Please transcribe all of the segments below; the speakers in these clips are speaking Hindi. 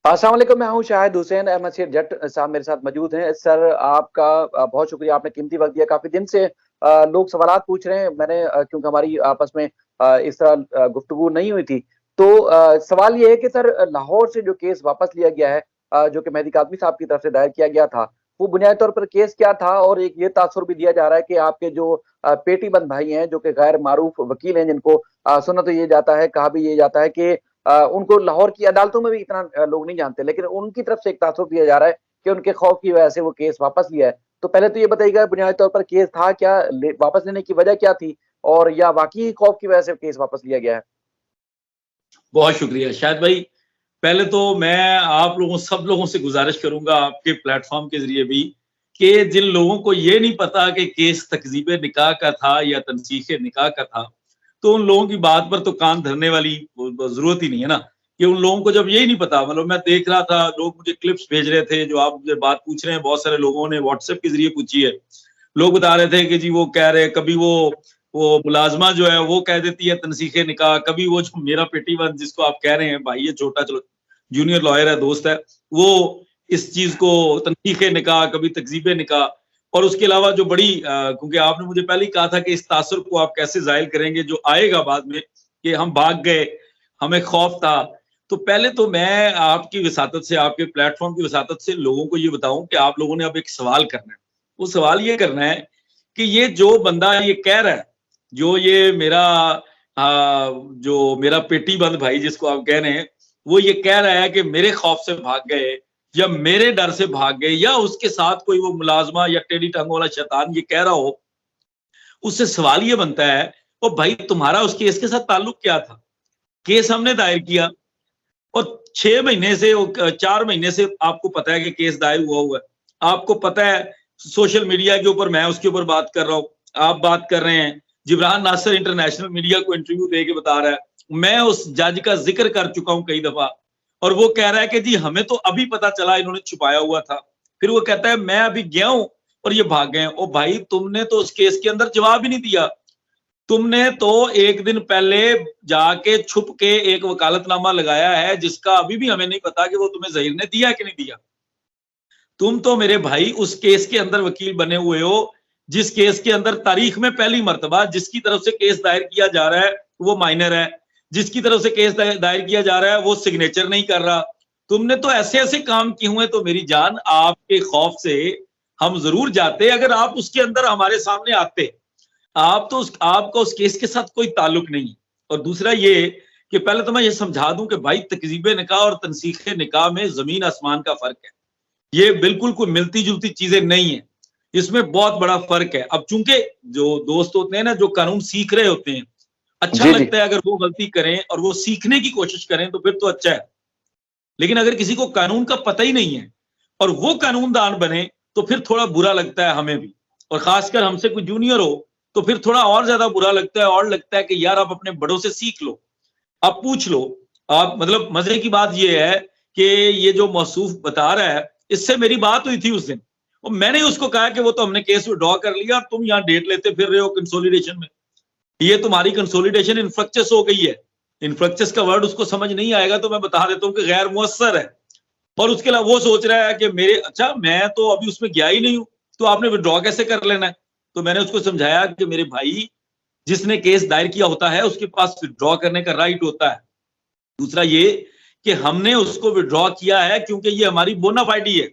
अस्सलाम वालेकुम। मैं हूँ शाहिद हुसैन अहमद शेर जट साहब मेरे साथ मौजूद हैं। सर आपका बहुत शुक्रिया, आपने कीमती वक्त दिया। काफी दिन से लोग सवालात पूछ रहे हैं। मैंने क्योंकि हमारी आपस में इस तरह गुफ्तगू नहीं हुई थी, तो सवाल ये है कि सर लाहौर से जो केस वापस लिया गया है, जो कि मेहदी कादमी साहब की तरफ से दायर किया गया था, वो बुनियादी तौर पर केस क्या था? और एक ये तासुर भी दिया जा रहा है कि आपके जो पेटीबंद भाई हैं, जो कि गैर मारूफ वकील हैं, जिनको सुना तो ये जाता है, कहा भी ये जाता है कि उनको लाहौर की अदालतों में भी इतना लोग नहीं जानते, लेकिन उनकी तरफ से एक तासुर दिया जा रहा है कि उनके खौफ की वजह से वो केस वापस लिया है। तो पहले तो ये बताइएगा, बुनियादी तौर पर केस था क्या, वापस लेने की वजह क्या थी, और या वाकई खौफ की वजह से केस वापस लिया गया है? बहुत शुक्रिया शायद भाई। पहले तो मैं आप लोगों सब लोगों से गुजारिश करूंगा आपके प्लेटफॉर्म के जरिए भी कि जिन लोगों को ये नहीं पता कि केस तकजीब निकाह का था या तनसीख निकाह का था, तो उन लोगों की बात पर तो कान धरने वाली जरूरत ही नहीं है ना। कि उन लोगों को जब यही नहीं पता, मतलब मैं देख रहा था लोग मुझे क्लिप्स भेज रहे थे, जो आप मुझे बात पूछ रहे हैं बहुत सारे लोगों ने व्हाट्सएप के जरिए पूछी है। लोग बता रहे थे कि जी वो कह रहे, कभी वो मुलाजमा जो है वो कह देती है तनसीखे निकाह, कभी वो जो मेरा पेटीबंद जिसको आप कह रहे हैं भाई, ये छोटा चलो जूनियर लॉयर है, दोस्त है, वो इस चीज को तनसीखे निकाह, कभी तकजीबे निकाह। और उसके अलावा जो बड़ी क्योंकि आपने मुझे पहले ही कहा था कि इस तासुर को आप कैसे जाहिर करेंगे जो आएगा बाद में कि हम भाग गए, हमें खौफ था। तो पहले तो मैं आपकी वसातत से, आपके प्लेटफॉर्म की वसातत से लोगों को ये बताऊं कि आप लोगों ने अब एक सवाल करना है। वो सवाल ये करना है कि ये जो बंदा ये कह रहा है, जो ये मेरा जो मेरा पेटी बंद भाई जिसको आप कह रहे हैं, वो ये कह रहा है कि मेरे खौफ से भाग गए या मेरे डर से भाग गए, या उसके साथ कोई वो मुलाजमा या टेढ़ी टांगों वाला शैतान ये कह रहा हो, उससे सवाल ये बनता है ओ भाई तुम्हारा उस केस के साथ ताल्लुक क्या था? केस हमने दायर किया और 6 महीने से 4 महीने से आपको पता है कि केस दायर हुआ है। आपको पता है सोशल मीडिया के ऊपर मैं उसके ऊपर बात कर रहा हूँ, आप बात कर रहे हैं, जिब्रान नासिर इंटरनेशनल मीडिया को इंटरव्यू दे के बता रहा है, मैं उस जज का जिक्र कर चुका हूं कई दफा, और वो कह रहा है कि जी हमें तो अभी पता चला इन्होंने छुपाया हुआ था। फिर वो कहता है मैं अभी गया हूं और ये भाग गए। ओ भाई तुमने तो उस केस के अंदर जवाब ही नहीं दिया। तुमने तो एक दिन पहले जाके छुप के एक वकालतनामा लगाया है जिसका अभी भी हमें नहीं पता कि वो तुम्हें जहीर ने दिया कि नहीं दिया। तुम तो मेरे भाई उस केस के अंदर वकील बने हुए हो जिस केस के अंदर तारीख में पहली मर्तबा जिसकी तरफ से केस दायर किया जा रहा है वो माइनर है, जिसकी तरफ से केस दायर किया जा रहा है वो सिग्नेचर नहीं कर रहा। तुमने तो ऐसे ऐसे काम किए हुए, तो मेरी जान आपके खौफ से हम जरूर जाते अगर आप उसके अंदर हमारे सामने आते। आप तो आपका उस केस के साथ कोई ताल्लुक नहीं है। और दूसरा ये कि पहले तो मैं ये समझा दूं कि भाई तकजीब निकाह और तनसीख निकाह में जमीन आसमान का फर्क है। ये बिल्कुल कोई मिलती जुलती चीजें नहीं है, इसमें बहुत बड़ा फर्क है। अब चूंकि जो दोस्त होते हैं ना, जो कानून सीख रहे होते हैं, अच्छा जी जी। लगता है अगर वो गलती करें और वो सीखने की कोशिश करें तो फिर तो अच्छा है। लेकिन अगर किसी को कानून का पता ही नहीं है और वो कानूनदान बने तो फिर थोड़ा बुरा लगता है हमें भी। और खासकर हमसे कोई जूनियर हो तो फिर थोड़ा और ज्यादा बुरा लगता है, और लगता है कि यार आप अपने बड़ों से सीख लो, आप पूछ लो। आप मतलब मजे की बात यह है कि ये जो मौसूफ बता रहा है, इससे मेरी बात हुई थी उस दिन, और मैंने उसको कहा कि वो तो हमने केस विड्रॉ कर लिया और तुम यहाँ डेट लेते फिर रहे हो कंसोलिडेशन में। ये तुम्हारी कंसोलिडेशन इनफ्रक्चस हो गई है। इनफ्रक्चस का वर्ड उसको समझ नहीं आएगा तो मैं बता देता हूँ कि गैर मुअस्सर है। और उसके अलावा वो सोच रहा है कि मेरे, अच्छा मैं तो अभी उसमें गया ही नहीं हूं, तो आपने विड्रॉ कैसे कर लेना है? तो मैंने उसको समझाया कि मेरे भाई, जिसने केस दायर किया होता है उसके पास विड्रॉ करने का राइट होता है। दूसरा ये कि हमने उसको विड्रॉ किया है क्योंकि ये हमारी बोनाफाइडी है,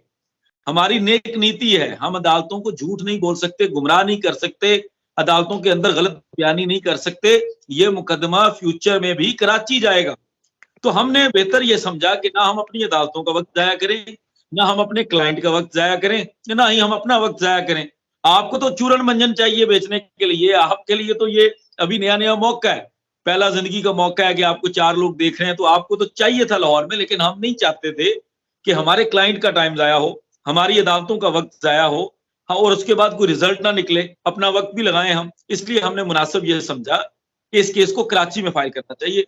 हमारी नेक नीति है। हम अदालतों को झूठ नहीं बोल सकते, गुमराह नहीं कर सकते, अदालतों के अंदर गलत बयानी नहीं कर सकते। ये मुकदमा फ्यूचर में भी कराची जाएगा। तो हमने बेहतर ये समझा कि ना हम अपनी अदालतों का वक्त जाया करें, ना हम अपने क्लाइंट का वक्त जाया करें, ना ही हम अपना वक्त जाया करें। आपको तो चूरन मंजन चाहिए बेचने के लिए, आपके लिए तो ये अभी नया नया मौका है, पहला जिंदगी का मौका है कि आपको 4 लोग देख रहे हैं, तो आपको तो चाहिए था लाहौर में। लेकिन हम नहीं चाहते थे कि हमारे क्लाइंट का टाइम जाया हो, हमारी अदालतों का वक्त जाया हो, हाँ, और उसके बाद कोई रिजल्ट ना निकले, अपना वक्त भी लगाए हम। इसलिए हमने मुनासिब ये समझा कि इस केस को कराची में फाइल करना चाहिए।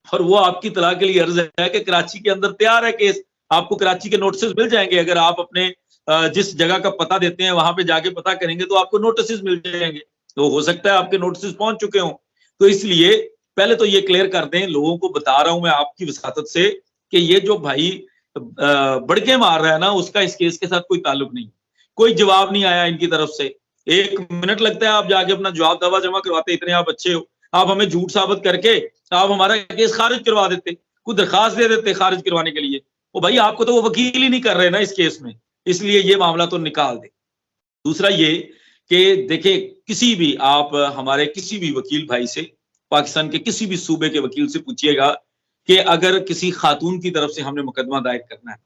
और वो आपकी तलाह के लिए अर्ज है कि कराची के अंदर तैयार है केस, आपको कराची के नोटिस मिल जाएंगे। अगर आप अपने जिस जगह का पता देते हैं वहां पे जाके पता करेंगे तो आपको नोटिस मिल जाएंगे। तो हो सकता है आपके नोटिस पहुंच चुके हों। तो इसलिए पहले तो ये क्लियर कर दें, लोगों को बता रहा हूं मैं आपकी वसातत से कि ये जो भाई बड़के मार रहा है ना, उसका इस केस के साथ कोई ताल्लुक नहीं। कोई जवाब नहीं आया इनकी तरफ से, 1 मिनट लगता है आप जाके अपना जवाब दावा जमा करवाते, इतने आप अच्छे हो, आप हमें झूठ साबित करके आप हमारा केस खारिज करवा देते, कोई दरखास्त दे देते खारिज करवाने के लिए। ओ भाई, आपको तो वो वकील ही नहीं कर रहे ना इस केस में, इसलिए ये मामला तो निकाल दे। दूसरा ये कि देखिए, किसी भी आप हमारे किसी भी वकील भाई से, पाकिस्तान के किसी भी सूबे के वकील से पूछिएगा कि अगर किसी खातून की तरफ से हमने मुकदमा दायर करना है,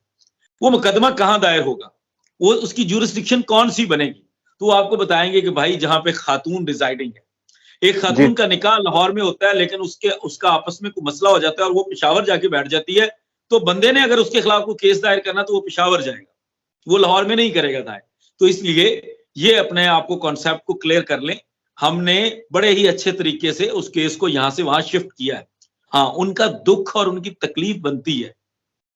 वो मुकदमा कहाँ दायर होगा, वो उसकी ज्यूरिसडिक्शन कौन सी बनेगी, तो आपको बताएंगे कि भाई जहां पे खातून रिजाइडिंग है। एक खातून का निकाह लाहौर में होता है, लेकिन उसका आपस में कोई मसला हो जाता है और वो पेशावर जाके बैठ जाती है, तो बंदे ने अगर उसके खिलाफ कोई केस दायर करना तो वो पेशावर जाएगा, वो लाहौर में नहीं करेगा दायर। तो इसलिए ये अपने आप को कॉन्सेप्ट को क्लियर कर लें, हमने बड़े ही अच्छे तरीके से उस केस को यहां से वहां शिफ्ट किया है। हाँ, उनका दुख और उनकी तकलीफ बनती है,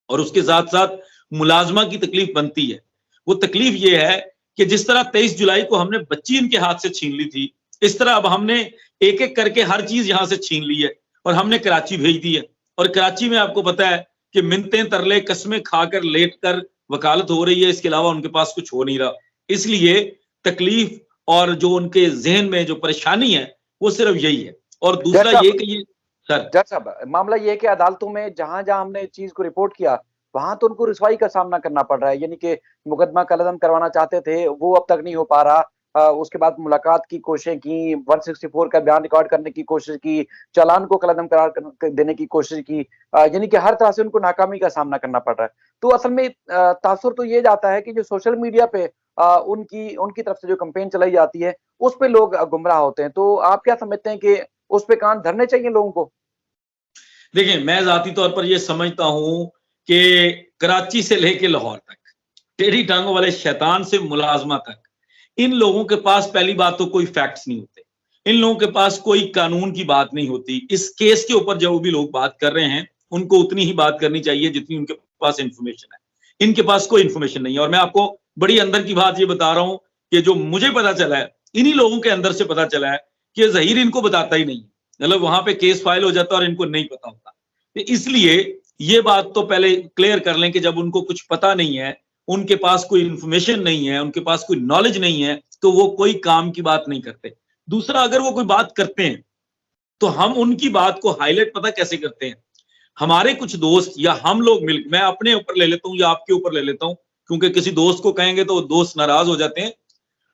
और उसके साथ साथ मुलाजमा की तकलीफ बनती है। वो तकलीफ ये है कि जिस तरह 23 जुलाई को हमने बच्ची इनके हाथ से छीन ली थी, इस तरह अब हमने एक एक करके हर चीज यहां से छीन ली है और हमने कराची भेज दी है। और कराची में आपको पता है कि मिन्नतें तरले कस्में खाकर लेट कर वकालत हो रही है, इसके अलावा उनके पास कुछ हो नहीं रहा। इसलिए तकलीफ और जो उनके जहन में जो परेशानी है वो सिर्फ यही है। और दूसरा ये कि ये जज साहब, मामला ये है कि अदालतों में जहां जहां हमने चीज को रिपोर्ट किया, वहां तो उनको रिसवाई का सामना करना पड़ रहा है, यानी कि मुकदमा कलअदम करवाना चाहते थे, वो अब तक नहीं हो पा रहा। उसके बाद मुलाकात की कोशिशें की, 164 का बयान रिकॉर्ड करने की कोशिश की, चालान को कलअदम करार देने की कोशिश की, यानी कि हर तरह से उनको नाकामी का सामना करना पड़ रहा है। तो असल में तासुर तो ये जाता है कि जो सोशल मीडिया पे उनकी उनकी तरफ से जो कंपेन चलाई जाती है, उस पे लोग गुमराह होते हैं। तो आप क्या समझते हैं कि उस पे कान धरने चाहिए लोगों को? देखिए, मैं जाती तौर पर यह समझता हूं कि कराची से लेके लाहौर तक, टेढ़ी टांगों वाले शैतान से मुलाजमा तक, इन लोगों के पास पहली बात तो कोई फैक्ट्स नहीं होते, इन लोगों के पास कोई कानून की बात नहीं होती। इस केस के ऊपर जो भी लोग बात कर रहे हैं, उनको उतनी ही बात करनी चाहिए जितनी उनके पास इंफॉर्मेशन है। इनके पास कोई इंफॉर्मेशन नहीं है। और मैं आपको बड़ी अंदर की बात ये बता रहा हूं कि जो मुझे पता चला है, इन्हीं लोगों के अंदर से पता चला है कि जहीर इनको बताता ही नहीं, मतलब वहां पे केस फाइल हो जाता है और इनको नहीं पता होता। तो इसलिए ये बात तो पहले क्लियर कर लें कि जब उनको कुछ पता नहीं है, उनके पास कोई इंफॉर्मेशन नहीं है, उनके पास कोई नॉलेज नहीं है, तो वो कोई काम की बात नहीं करते। दूसरा, अगर वो कोई बात करते हैं तो हम उनकी बात को हाईलाइट पता कैसे करते हैं, हमारे कुछ दोस्त या हम लोग मिल, मैं अपने ऊपर ले लेता हूं या आपके ऊपर ले लेता हूं, क्योंकि किसी दोस्त को कहेंगे तो दोस्त नाराज हो जाते हैं।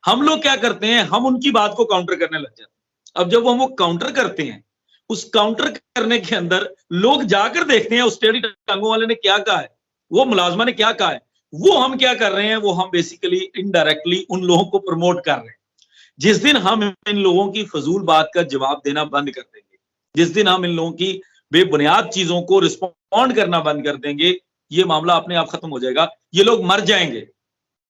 हम लोग क्या करते हैं, हम उनकी बात को काउंटर करने लग जाते हैं। अब जब हम वो काउंटर करते हैं, उस काउंटर करने के अंदर लोग जाकर देखते हैं उस टेढ़ी टांगों वाले ने क्या कहा है, वो मुलाजमा ने क्या कहा है, वो हम क्या कर रहे हैं, वो हम बेसिकली इनडायरेक्टली उन लोगों को प्रमोट कर रहे हैं। जिस दिन हम इन लोगों की फजूल बात का जवाब देना बंद कर देंगे, जिस दिन हम इन लोगों की बेबुनियाद चीजों को रिस्पॉन्ड करना बंद कर देंगे, ये मामला अपने आप खत्म हो जाएगा। ये लोग मर जाएंगे,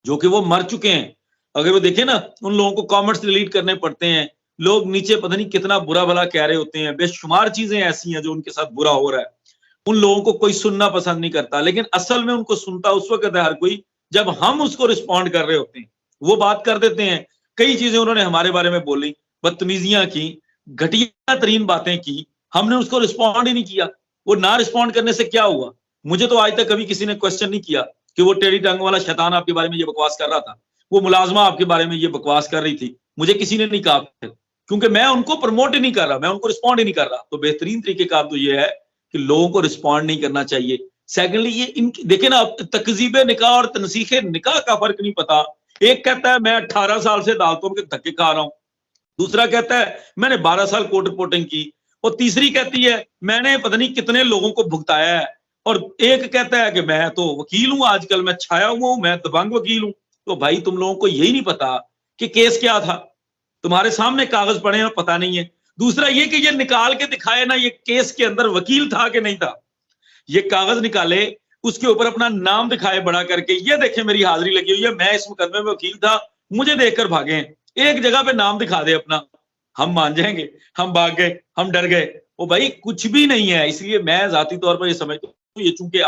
जो कि वो मर चुके हैं। अगर वो देखें ना, उन लोगों को कमेंट्स डिलीट करने पड़ते हैं, लोग नीचे पता नहीं कितना बुरा भला कह रहे होते हैं, बेशुमार चीजें ऐसी हैं जो उनके साथ बुरा हो रहा है। उन लोगों को कोई सुनना पसंद नहीं करता, लेकिन असल में उनको सुनता उस वक्त है हर कोई जब हम उसको रिस्पॉन्ड कर रहे होते हैं। वो बात कर देते हैं, कई चीजें उन्होंने हमारे बारे में बोली, बदतमीजियां की, घटिया तरीन बातें की, हमने उसको रिस्पॉन्ड ही नहीं किया। वो ना रिस्पॉन्ड करने से क्या हुआ, मुझे तो आज तक कभी किसी ने क्वेश्चन नहीं किया कि वो टेढ़ी टांग वाला शैतान आपके बारे में ये बकवास कर रहा था, वो मुलाजमा आपके बारे में ये बकवास कर रही थी, मुझे किसी ने नहीं कहा, क्योंकि मैं उनको प्रमोट ही नहीं कर रहा, मैं उनको रिस्पॉन्ड ही नहीं कर रहा। तो बेहतरीन तरीके का तो ये है कि लोगों को रिस्पॉन्ड नहीं करना चाहिए। सेकेंडली, ये देखे ना, तकजीब निकाह और तनसीखे निकाह का फर्क नहीं पता। एक कहता है मैं 18 साल से अदालतों के धक्के खा रहा हूं, दूसरा कहता है मैंने 12 साल कोर्ट रिपोर्टिंग की, और तीसरी कहती है मैंने पता नहीं कितने लोगों को भुगताया है, और एक कहता है कि मैं तो वकील हूं, आजकल मैं छाया हुआ हूं, मैं दबंग वकील हूं। तो भाई, तुम लोगों को यही नहीं पता कि केस क्या था, तुम्हारे सामने कागज पड़े हैं, पता नहीं है। दूसरा ये कि ये निकाल के दिखाए ना, ये केस के अंदर वकील था कि नहीं था, ये कागज निकाले, उसके ऊपर अपना नाम दिखाए बड़ा करके, ये देखे मेरी हाजिरी लगी हुई है, मैं इस मुकदमे में वकील था, मुझे देखकर भागे हैं। एक जगह पे नाम दिखा दे अपना, हम मान जाएंगे, हम भाग गए, हम डर गए। वो भाई कुछ भी नहीं है। इसलिए मैं जाती तौर पर ये समझता हूँ, ये चूंकि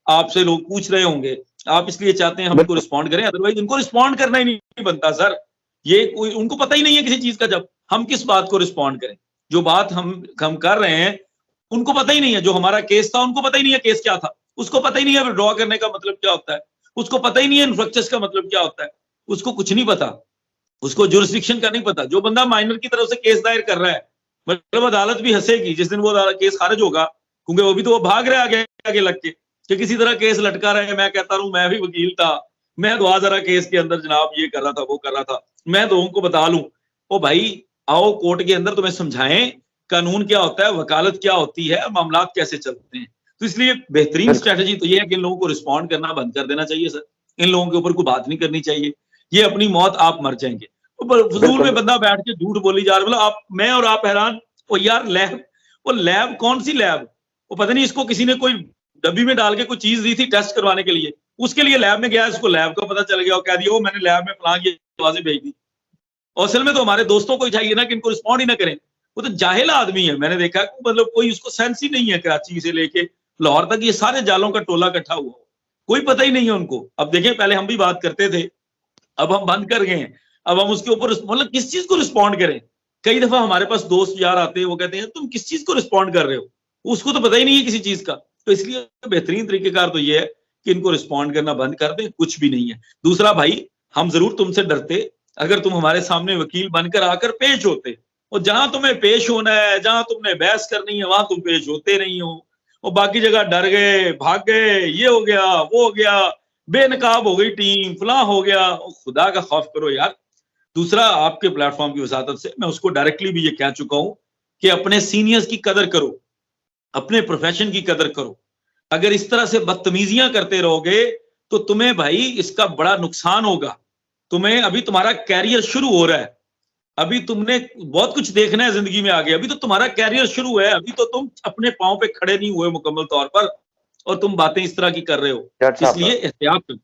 आपसे लोग पूछ रहे होंगे, आप इसलिए चाहते हैं हम इनको रिस्पॉन्ड करें, अदरवाइज इनको रिस्पॉन्ड करना ही नहीं बनता सर। ये कोई उनको पता ही नहीं है किसी चीज का, जब हम किस बात को रिस्पॉन्ड करें। जो बात हम कर रहे हैं उनको पता ही नहीं है, जो हमारा केस था उनको पता ही नहीं है केस क्या था, उसको पता ही नहीं है विड्रॉ करने का मतलब क्या होता है, उसको पता ही नहीं है इन्फ्रक्चर्स का मतलब क्या होता है, उसको कुछ नहीं पता, उसको जुरिस्डिक्शन का नहीं पता। जो बंदा माइनर की तरफ से केस दायर कर रहा है, मतलब अदालत भी हंसेगी जिस दिन वो केस खारिज होगा, क्योंकि वो भी तो वो भाग रहा है आगे लग के कि किसी तरह केस लटका रहे हैं। मैं कहता हूं मैं भी वकील था, मैं तो जरा केस के अंदर जनाब ये कर रहा था वो कर रहा था, मैं तो उनको बता लूं। ओ भाई आओ कोर्ट के अंदर तुम्हें समझाएं कानून क्या होता है, वकालत क्या होती है, मामला कैसे चलते हैं। तो इसलिए बेहतरीन स्ट्रैटेजी तो ये है कि इन लोगों को रिस्पॉन्ड करना बंद कर देना चाहिए सर, इन लोगों के ऊपर कोई बात नहीं करनी चाहिए, ये अपनी मौत आप मर जाएंगे। फजूल में बंदा बैठ के झूठ बोली जा रहा, मतलब आप मैं और आप हैरान। ओ यार लैब, वो लैब कौन सी लैब, वो पता नहीं इसको किसी ने कोई डब्बी में डाल के कोई चीज दी थी टेस्ट करवाने के लिए, उसके लिए लैब में गया, इसको लैब का पता चल गया और कह दिया वो मैंने लैब में फलां की आवाजें भेज दी। और असल में तो हमारे दोस्तों को चाहिए ना कि इनको रिस्पॉन्ड ही ना करें, वो तो जाहिल आदमी है। मैंने देखा मतलब कोई उसको सेंस ही नहीं है, कराची से लेके लाहौर तक ये सारे जालों का टोला इकट्ठा हुआ, कोई पता ही नहीं है उनको। अब देखें पहले हम भी बात करते थे, अब हम बंद कर गए हैं, अब हम उसके ऊपर मतलब किस चीज को रिस्पॉन्ड करें। कई दफा हमारे पास दोस्त यार आते हैं, वो कहते हैं तुम किस चीज को रिस्पॉन्ड कर रहे हो, उसको तो पता ही नहीं है किसी चीज का। तो इसलिए बेहतरीन तरीकेकार तो ये है कि इनको रिस्पॉन्ड करना बंद कर दें, कुछ भी नहीं है। दूसरा भाई, हम जरूर तुमसे डरते अगर तुम हमारे सामने वकील बनकर आकर पेश होते, और जहां तुम्हें पेश होना है, जहां तुमने बहस करनी है, वहां तुम पेश होते नहीं हो, और बाकी जगह डर गए, भाग गए, ये हो गया वो हो गया, बेनकाब हो गई टीम, फला हो गया। खुदा का खौफ करो यार। दूसरा, आपके प्लेटफॉर्म की वसातत से मैं उसको डायरेक्टली भी ये कह चुका हूं कि अपने सीनियर्स की कदर करो, अपने प्रोफेशन की कदर करो। अगर इस तरह से बदतमीजियां करते रहोगे तो तुम्हें भाई इसका बड़ा नुकसान होगा। तुम्हें अभी तुम्हारा कैरियर शुरू हो रहा है, अभी तुमने बहुत कुछ देखना है जिंदगी में आगे, अभी तो तुम्हारा कैरियर शुरू है, अभी तो तुम अपने पांव पे खड़े नहीं हुए मुकम्मल तौर पर, और तुम बातें इस तरह की कर रहे हो। इसलिए एहतियात करो।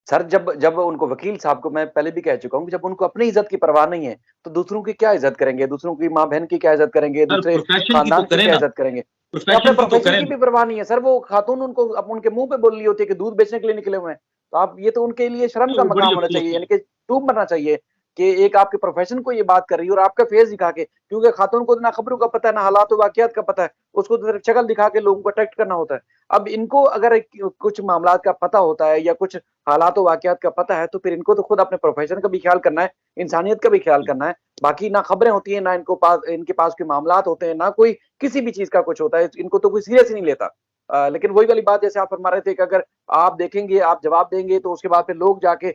सर जब जब उनको वकील साहब को मैं पहले भी कह चुका हूँ कि जब उनको अपनी इज्जत की परवाह नहीं है तो दूसरों की क्या इज्जत करेंगे, दूसरों की माँ बहन की क्या इज्जत करेंगे, दूसरे प्रोफेशन की तो खानदान की करें क्या ना, इज्जत करेंगे। अपने प्रोफेशन की तो प्रोफेशन करें की ना। भी परवाह नहीं है सर। वो खातून उनको अब उनके मुंह पे बोल रही होती है कि दूध बेचने के लिए निकले हुए हैं, तो आप ये तो उनके लिए शर्म का वो बड़ी मकाम होना अफसोस चाहिए, की यानी कि चूप मरना चाहिए कि एक आपके प्रोफेशन को ये बात कर रही है और आपका फेस दिखा के, क्योंकि खातून को ना खबरों का पता है ना हालात वाकयात का पता है, उसको तो सिर्फ शक्ल दिखा के लोगों को अट्रैक्ट करना होता है। अब इनको अगर कुछ मामलात का पता होता है या कुछ हालात वाकयात का पता है तो फिर इनको तो खुद अपने प्रोफेशन का भी ख्याल करना है, इंसानियत का भी ख्याल करना है। बाकी ना खबरें होती है, ना इनके पास कोई मामलात होते हैं, ना कोई किसी भी चीज का कुछ होता है, इनको तो कोई सीरियस ही नहीं लेता। लेकिन वही वाली बात जैसे आप फरमा रहे थे कि अगर आप देखेंगे, आप जवाब देंगे तो उसके बाद फिर लोग जाके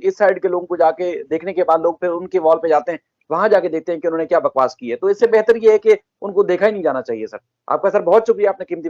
इस साइड के लोगों को जाके देखने के बाद लोग फिर उनके वॉल पे जाते हैं, वहां जाके देखते हैं कि उन्होंने क्या बकवास की है। तो इससे बेहतर ये है कि उनको देखा ही नहीं जाना चाहिए सर। आपका सर बहुत शुक्रिया, आपने कीमती